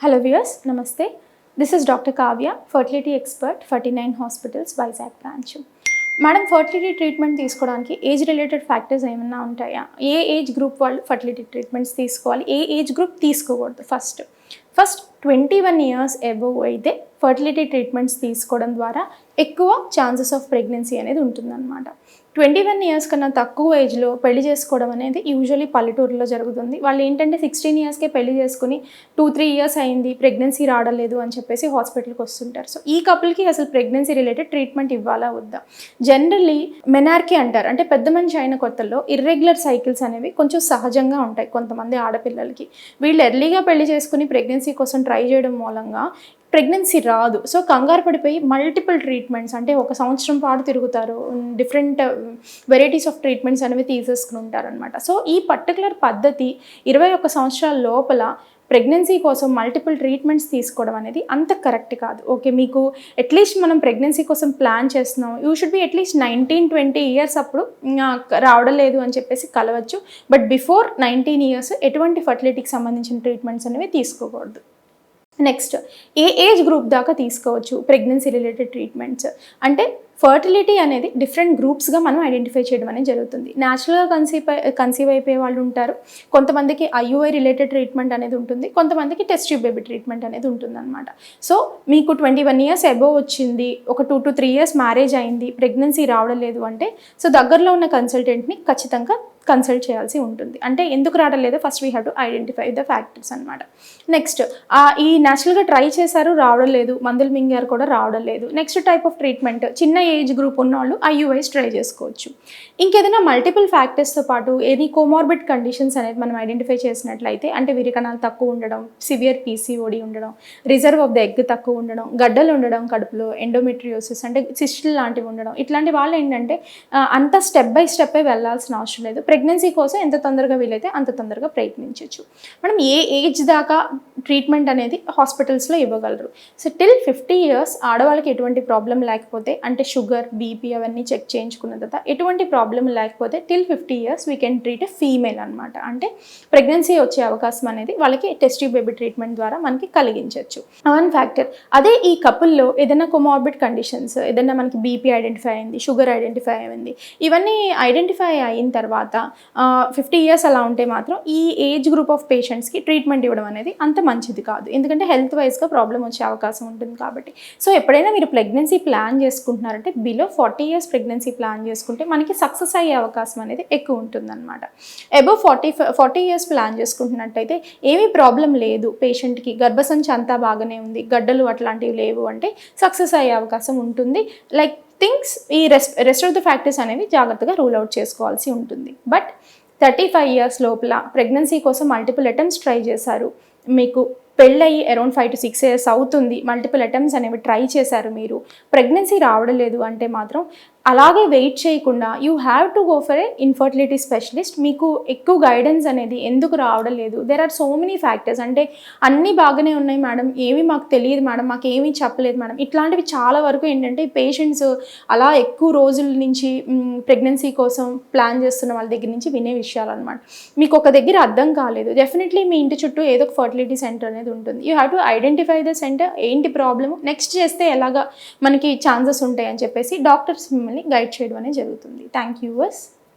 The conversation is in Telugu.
Hello viewers, Namaste. This is Dr. Kavya, fertility expert, 49 Hospitals, Vizag branch. Madam fertility treatment తీసుకోవడానికి ఏజ్ రిలేటెడ్ ఫ్యాక్టర్స్ ఏమైనా ఉంటాయా? ఏ ఏజ్ గ్రూప్ వాళ్ళు ఫర్టిలిటీ ట్రీట్మెంట్స్ తీసుకోవాలి, ఏ ఏజ్ గ్రూప్ తీసుకోకూడదు? ఫస్ట్ 21 years అబోవ్ అయితే ఫర్టిలిటీ ట్రీట్మెంట్స్ తీసుకోవడం ద్వారా ఎక్కువ ఛాన్సెస్ ఆఫ్ ప్రెగ్నెన్సీ అనేది ఉంటుందన్నమాట. 21 years కన్నా తక్కువ ఏజ్లో పెళ్లి చేసుకోవడం అనేది యూజువలీ పల్లెటూరులో జరుగుతుంది. వాళ్ళు ఏంటంటే 16 yearsకే పెళ్లి చేసుకుని 2-3 years అయింది, ప్రెగ్నెన్సీ రావడలేదు అని చెప్పేసి హాస్పిటల్కి వస్తుంటారు. సో ఈ కపుల్కి అసలు ప్రెగ్నెన్సీ రిలేటెడ్ ట్రీట్మెంట్ ఇవ్వాలా వద్దా? జనరల్లీ మెనార్కీ అంటారు, అంటే పెద్ద మనిషి అయిన కొత్తల్లో ఇర్రెగ్యులర్ సైకిల్స్ అనేవి కొంచెం సహజంగా ఉంటాయి కొంతమంది ఆడపిల్లలకి. వీళ్ళు ఎర్లీగా పెళ్లి చేసుకుని ప్రెగ్నెన్సీ కోసం ట్రై చేయడం మూలంగా ప్రెగ్నెన్సీ రాదు. సో కంగారు పడిపోయి మల్టిపుల్ ట్రీట్మెంట్స్, అంటే ఒక సంవత్సరం పాటు తిరుగుతారు, డిఫరెంట్ వెరైటీస్ ఆఫ్ ట్రీట్మెంట్స్ అనేవి తీసేసుకుని ఉంటారనమాట. సో ఈ పర్టికులర్ పద్ధతి 21 సంవత్సరాల లోపల ప్రెగ్నెన్సీ కోసం మల్టిపుల్ ట్రీట్మెంట్స్ తీసుకోవడం అనేది అంత కరెక్ట్ కాదు. ఓకే, మీకు అట్లీస్ట్ మనం ప్రెగ్నెన్సీ కోసం ప్లాన్ చేస్తున్నాం, you should be at least 19-20 years అప్పుడు రావడం లేదు అని చెప్పేసి కలవచ్చు. బట్ బిఫోర్ 19 years ఎటువంటి ఫర్టిలిటీకి సంబంధించిన ట్రీట్మెంట్స్ అనేవి తీసుకోకూడదు. నెక్స్ట్, ఏ ఏజ్ గ్రూప్ దాకా తీసుకోవచ్చు ప్రెగ్నెన్సీ రిలేటెడ్ ట్రీట్మెంట్స్ అంటే ఫర్టిలిటీ అనేది డిఫరెంట్ గ్రూప్స్గా మనం ఐడెంటిఫై చేయడం అనేది జరుగుతుంది. న్యాచురల్గా కన్సీవ్ అయిపోయే వాళ్ళు ఉంటారు, కొంతమందికి ఐయుఐ రిలేటెడ్ ట్రీట్మెంట్ అనేది ఉంటుంది, కొంతమందికి టెస్ట్ ట్యూబ్ బేబీ ట్రీట్మెంట్ అనేది ఉంటుంది అనమాట. సో మీకు 21 years అబోవ్ వచ్చింది, ఒక 2-3 years మ్యారేజ్ అయింది, ప్రెగ్నెన్సీ రావడం లేదు అంటే సో దగ్గరలో ఉన్న కన్సల్టెంట్ని ఖచ్చితంగా కన్సల్ట్ చేయాల్సి ఉంటుంది. అంటే ఎందుకు రావడం లేదో first we have to identify the factors అనమాట. నెక్స్ట్, ఈ న్యాచురల్గా ట్రై చేశారు, రావడం లేదు, మందులు మింగారు కూడా రావడం లేదు. నెక్స్ట్ టైప్ ఆఫ్ ట్రీట్మెంట్, చిన్న ఏజ్ గ్రూప్ ఉన్న వాళ్ళు ఐయుఐస్ ట్రై చేసుకోవచ్చు. ఇంకేదైనా మల్టిపుల్ ఫ్యాక్టర్స్తో పాటు ఏది కోమార్బిడ్ కండిషన్స్ అనేది మనం ఐడెంటిఫై చేసినట్లయితే, అంటే విరికణాలు తక్కువ ఉండడం, సివియర్ పీసీఓడి ఉండడం, రిజర్వ్ ఆఫ్ ద ఎగ్ తక్కువ ఉండడం, గడ్డలు ఉండడం కడుపులో, ఎండోమెట్రియోసిస్ అంటే సిస్టులు లాంటివి ఉండడం, ఇట్లాంటి వాళ్ళు ఏంటంటే అంత స్టెప్ బై స్టెప్పే వెళ్ళాల్సిన అవసరం లేదు. ప్రెగ్నెన్సీ కోసం ఎంత తొందరగా వీలైతే అంత తొందరగా ప్రయత్నించవచ్చు. మనం ఏ ఏజ్ దాకా ట్రీట్మెంట్ అనేది హాస్పిటల్స్లో ఇవ్వగలరు? సో టిల్ 50 years ఆడవాళ్ళకి ఎటువంటి ప్రాబ్లం లేకపోతే, అంటే షుగర్, బీపీ అవన్నీ చెక్ చేయించుకున్న తర్వాత ఎటువంటి ప్రాబ్లం లేకపోతే till 50 years we can treat a female అనమాట. అంటే ప్రెగ్నెన్సీ వచ్చే అవకాశం అనేది వాళ్ళకి టెస్ట్ ట్యూబ్ బేబీ ట్రీట్మెంట్ ద్వారా మనకి కలిగించవచ్చు. One factor. అదే ఈ కపుల్లో ఏదైనా కొమార్బిడ్ కండిషన్స్, ఏదైనా మనకి బీపీ ఐడెంటిఫై అయింది, షుగర్ ఐడెంటిఫై అయింది, ఇవన్నీ ఐడెంటిఫై అయిన తర్వాత 50 years అలా ఉంటే మాత్రం ఈ ఏజ్ గ్రూప్ ఆఫ్ పేషెంట్స్కి ట్రీట్మెంట్ ఇవ్వడం అనేది అంత మంచిది కాదు, ఎందుకంటే హెల్త్ వైజ్గా ప్రాబ్లం వచ్చే అవకాశం ఉంటుంది కాబట్టి. సో ఎప్పుడైనా మీరు ప్రెగ్నెన్సీ ప్లాన్ చేసుకుంటున్నారంటే బిలో 40 years ప్రెగ్నెన్సీ ప్లాన్ చేసుకుంటే మనకి సక్సెస్ అయ్యే అవకాశం అనేది ఎక్కువ ఉంటుందన్నమాట. అబోవ్ 40 years ప్లాన్ చేసుకుంటున్నట్టయితే ఏమీ ప్రాబ్లం లేదు, పేషెంట్కి గర్భసంచి అంతా బాగానే ఉంది, గడ్డలు అట్లాంటివి లేవు అంటే సక్సెస్ అయ్యే అవకాశం ఉంటుంది. లైక్ థింగ్స్ ఈ రెస్ట్ ఆఫ్ ద ఫ్యాక్టర్స్ అనేవి జాగ్రత్తగా రూల్ అవుట్ చేసుకోవాల్సి ఉంటుంది. బట్ 35 years లోపల ప్రెగ్నెన్సీ కోసం మల్టిపుల్ అటెంప్ట్స్ ట్రై చేశారు, మీకు పెళ్ళయి అరౌండ్ 5-6 years అవుతుంది, మల్టిపుల్ అటెంప్ట్స్ అనేవి ట్రై చేశారు, మీరు ప్రెగ్నెన్సీ రావడం లేదు అంటే మాత్రం అలాగే వెయిట్ చేయకుండా you have to go for a infertility specialist. మీకు ఎక్కువ గైడెన్స్ అనేది ఎందుకు రావడం లేదు, there are so many factors. అంటే అన్నీ బాగానే ఉన్నాయి మేడం, ఏమీ మాకు తెలియదు మేడం, మాకు ఏమీ చెప్పలేదు మేడం, ఇట్లాంటివి చాలా వరకు ఏంటంటే పేషెంట్స్ అలా ఎక్కువ రోజుల నుంచి ప్రెగ్నెన్సీ కోసం ప్లాన్ చేస్తున్న వాళ్ళ దగ్గర నుంచి వినే విషయాలు అనమాట. మీకు ఒక దగ్గర అర్థం కాలేదు, డెఫినెట్లీ మీ ఇంటి చుట్టూ ఏదో ఒక ఫర్టిలిటీ సెంటర్ అనేది ఉంటుంది. You have to identify the centre, ఏంటి ప్రాబ్లము, నెక్స్ట్ చేస్తే ఎలాగా మనకి ఛాన్సెస్ ఉంటాయి అని చెప్పేసి డాక్టర్స్ మిమ్మల్ని గైడ్ చేయడం అనేది జరుగుతుంది. Thank you.